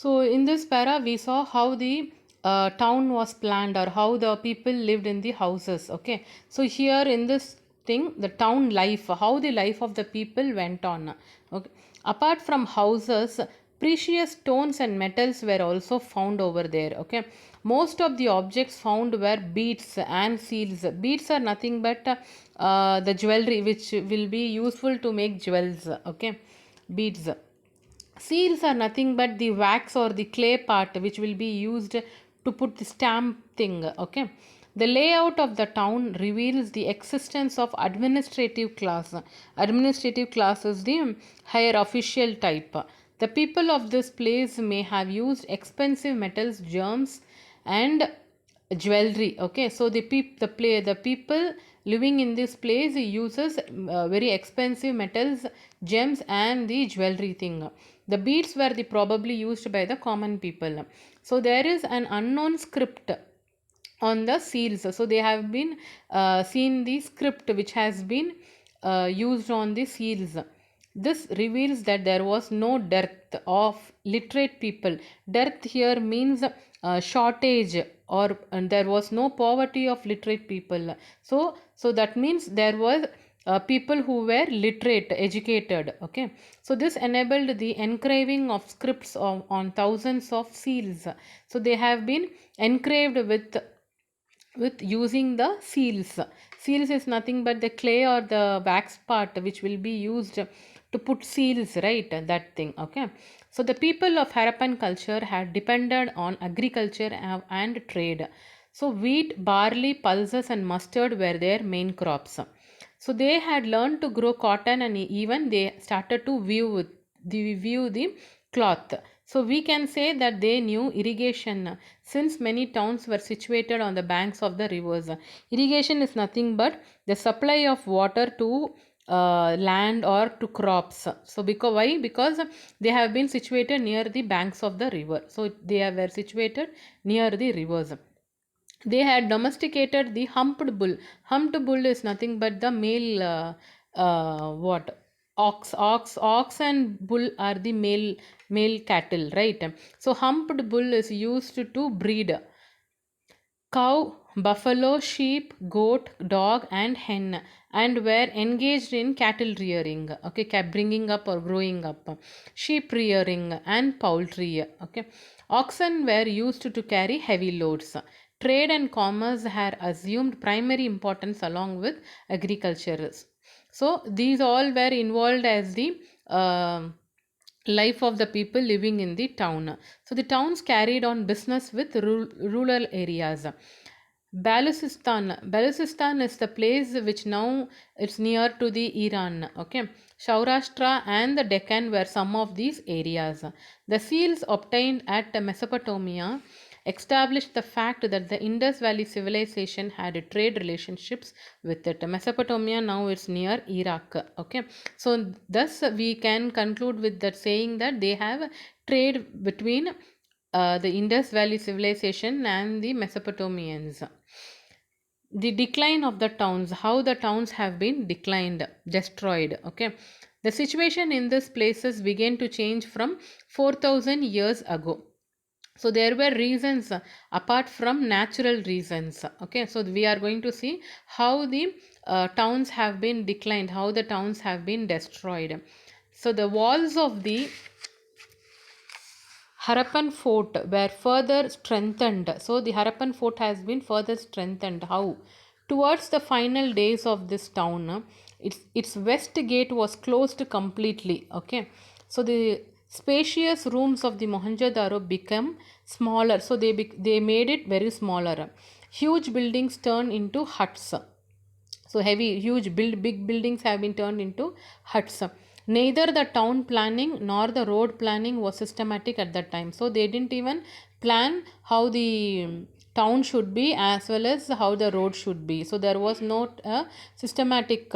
So in this para, we saw how the town was planned or how the people lived in the houses. Okay, so here in this thing, the town life, how the life of the people went on. Okay, apart from houses, precious stones and metals were also found over there. Okay, most of the objects found were beads and seals. Beads are nothing but the jewelry which will be useful to make jewels. Okay, beads. Seals are nothing but the wax or the clay part which will be used to put the stamp thing. Okay. The layout of the town reveals the existence of administrative class. Administrative class is the higher official type. The people of this place may have used expensive metals, germs, and jewelry. Okay, so the people living in this place uses very expensive metals, gems, and the jewelry thing. The beads were the probably used by the common people. So there is an unknown script on the seals. So they have been seen the script which has been used on the seals. This reveals that there was no dearth of literate people. Dearth here means shortage, or there was no poverty of literate people. So that means there was people who were literate, educated. Okay, so this enabled the engraving of scripts on thousands of seals. So they have been engraved with using the seals. Seals is nothing but the clay or the wax part which will be used to put seals, right? That thing. Okay. So the people of Harappan culture had depended on agriculture and trade. So wheat, barley, pulses, and mustard were their main crops. So they had learned to grow cotton, and even they started to view the cloth. So we can say that they knew irrigation since many towns were situated on the banks of the rivers. Irrigation is nothing but the supply of water to land or to crops. So because why? Because they have been situated near the banks of the river. So they were situated near the rivers. They had domesticated the humped bull. Humped bull is nothing but the male what ox and bull are the male cattle, right? So humped bull is used to breed cow, buffalo, sheep, goat, dog, and hen, and were engaged in cattle rearing. Okay, bringing up or growing up, sheep rearing, and poultry. Okay, oxen were used to carry heavy loads. Trade and commerce had assumed primary importance along with agriculture. So these all were involved as the life of the people living in the town. So the towns carried on business with rural areas. Baluchistan is the place which now it's near to the Iran. Okay, Saurashtra and the Deccan were some of these areas. The seals obtained at Mesopotamia established the fact that the Indus Valley civilization had trade relationships with it. Mesopotamia now it's near Iraq. Okay, so thus we can conclude with that saying that they have trade between the Indus Valley civilization and the Mesopotamians. The decline of the towns, how the towns have been declined, destroyed. Okay, the situation in these places began to change from 4,000 years ago. So there were reasons apart from natural reasons. Okay, so we are going to see how the towns have been declined, how the towns have been destroyed. So the walls of the Harappan fort were further strengthened. So the Harappan fort has been further strengthened. How? Towards the final days of this town, its west gate was closed completely. Okay. So the spacious rooms of the Mohenjo-daro became smaller. So they made it very smaller. Huge buildings turned into huts. So heavy, huge, big buildings have been turned into huts. Neither the town planning nor the road planning was systematic at that time. So they didn't even plan how the town should be as well as how the road should be. So there was not a systematic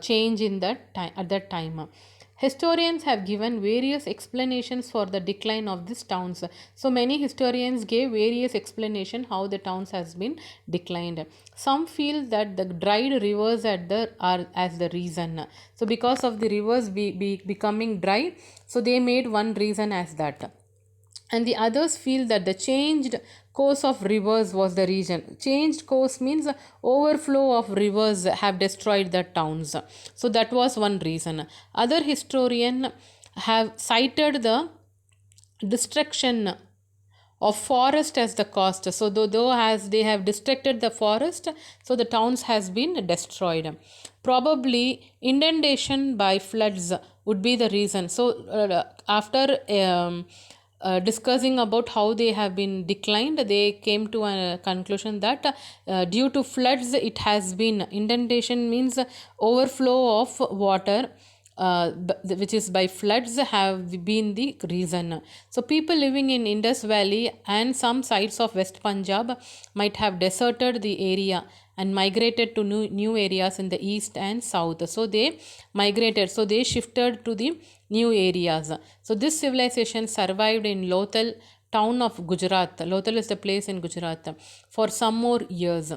change in that time at that time. Historians have given various explanations for the decline of these towns. So many historians gave various explanation how the towns has been declined. Some feel that the dried rivers are as the reason. So because of the rivers becoming dry, so they made one reason as that. and the others feel that the changed course of rivers was the reason. Changed course means overflow of rivers have destroyed the towns. So that was one reason. Other historian have cited the destruction of forest as the cost. So though as they have destructed the forest, so the towns has been destroyed. Probably inundation by floods would be the reason. So after discussing about how they have been declined, they came to a conclusion that due to floods it has been inundation means overflow of water, which is by floods have been the reason. So people living in Indus Valley and some sides of West Punjab might have deserted the area and migrated to new areas in the east and south. So they migrated, so they shifted to the new areas. So this civilization survived in Lothal town of Gujarat. Lothal is the place in Gujarat for some more years.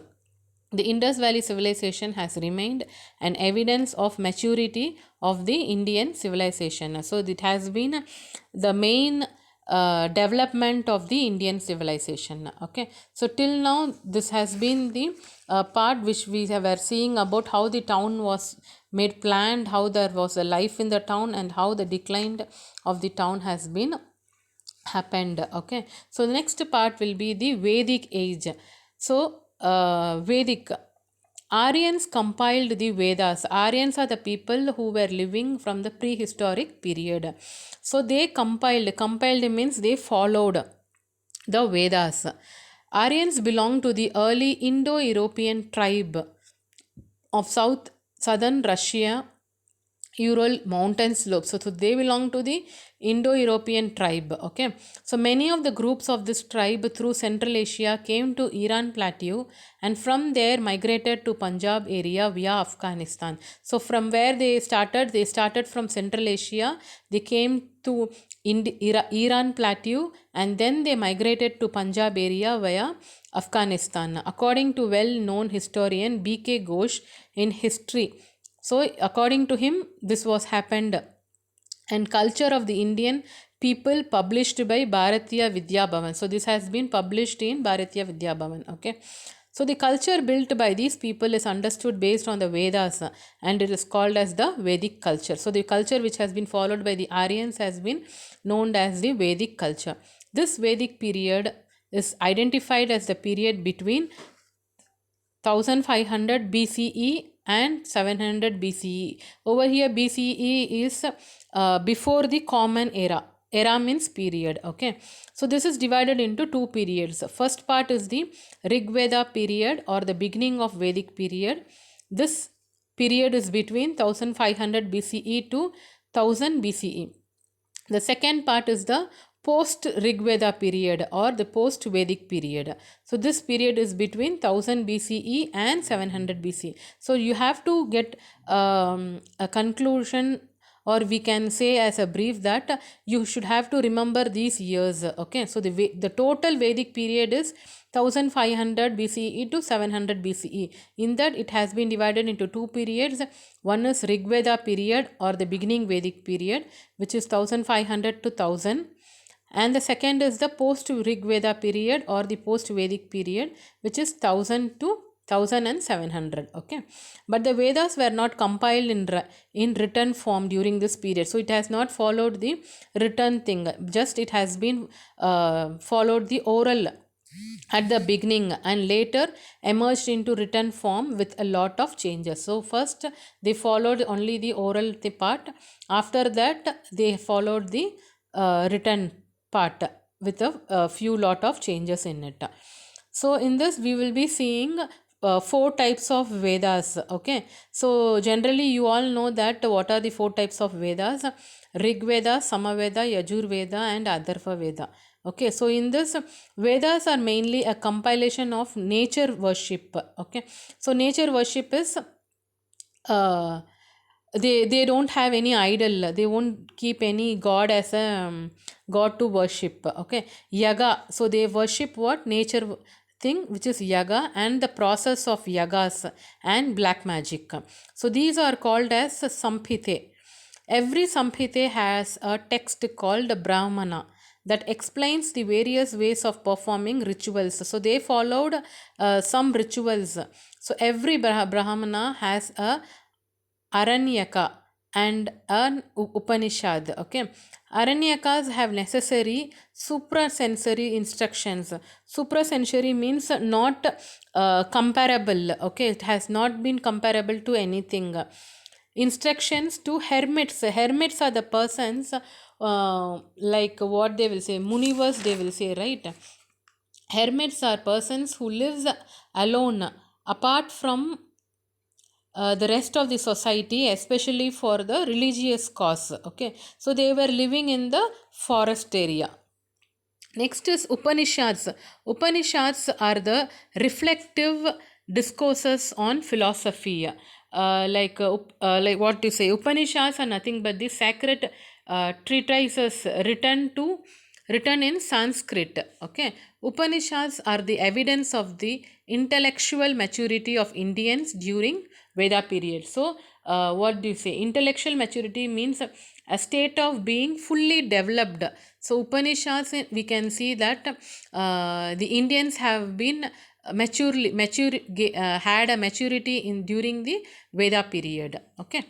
The Indus Valley civilization has remained an evidence of maturity of the Indian civilization. So it has been the main development of the Indian civilization. Okay, so till now this has been the part which we were seeing about how the town was made planned, how there was a life in the town, and how the decline of the town has been happened. Okay, so the next part will be the Vedic age. So Vedic, Aryans compiled the Vedas. Aryans are the people who were living from the prehistoric period. So they compiled means they followed the Vedas. Aryans belong to the early Indo-European tribe of southern Russia, Ural mountain slopes. So they belong to the Indo-European tribe. Okay. So many of the groups of this tribe through Central Asia came to Iran plateau and from there migrated to Punjab area via Afghanistan. So from where they started from Central Asia. They came to Iran plateau and then they migrated to Punjab area via Afghanistan. According to well-known historian B.K. Ghosh in History. So according to him, this was happened. And Culture of the Indian People published by Bharatiya Vidya Bhavan. So this has been published in Bharatiya Vidya Bhavan. Okay. So the culture built by these people is understood based on the Vedas and it is called as the Vedic culture. So the culture which has been followed by the Aryans has been known as the Vedic culture. This Vedic period is identified as the period between 1500 BCE and 700 BCE. Over here BCE is before the common era. Era means period. Okay. So this is divided into two periods. First part is the Rig Veda period or the beginning of Vedic period. This period is between 1500 BCE to 1000 BCE. The second part is the post Rigveda period or the post Vedic period. So this period is between 1000 BCE and 700 BC. So you have to get a conclusion, or we can say as a brief that you should have to remember these years. Okay, so the total Vedic period is 1500 BCE to 700 BCE. In that it has been divided into two periods. One is Rigveda period or the beginning Vedic period, which is 1500 to 1000, and the second is the post Rigveda period or the post Vedic period, which is 1000 to 1700. Okay, but the Vedas were not compiled in written form during this period, so it has not followed the written thing, just it has been followed the oral at the beginning and later emerged into written form with a lot of changes. So first they followed only the oral part, after that they followed the written part with a few lot of changes in it. So in this we will be seeing four types of Vedas. Okay, so generally you all know that what are the four types of Vedas: Rig Veda, Samaveda, Yajur Veda and Atharva Veda. Okay, so in this Vedas are mainly a compilation of nature worship. Okay, so nature worship is uh, they don't have any idol, they won't keep any god as a god to worship. Okay, yaga, so they worship what nature thing, which is yaga and the process of yagas and black magic. So these are called as samhite. Every samhite has a text called brahmana. that explains the various ways of performing rituals. So they followed some rituals. So every Brahmana has a Aranyaka and an Upanishad. Okay, Aranyakas have necessary suprasensory instructions. Suprasensory means not comparable. Okay, it has not been comparable to anything. Instructions to hermits. Hermits are the persons, like what they will say, Munivas, they will say, right? Hermits are persons who lives alone, apart from the rest of the society, especially for the religious cause. Okay, so they were living in the forest area. Next is Upanishads. Upanishads are the reflective discourses on philosophy. Like what to say, Upanishads are nothing but the sacred treatises written in Sanskrit. Okay, Upanishads are the evidence of the intellectual maturity of Indians during Veda period. So, what do you say? Intellectual maturity means a state of being fully developed. So, Upanishads, we can see that the Indians have been had a maturity in during the Veda period. Okay.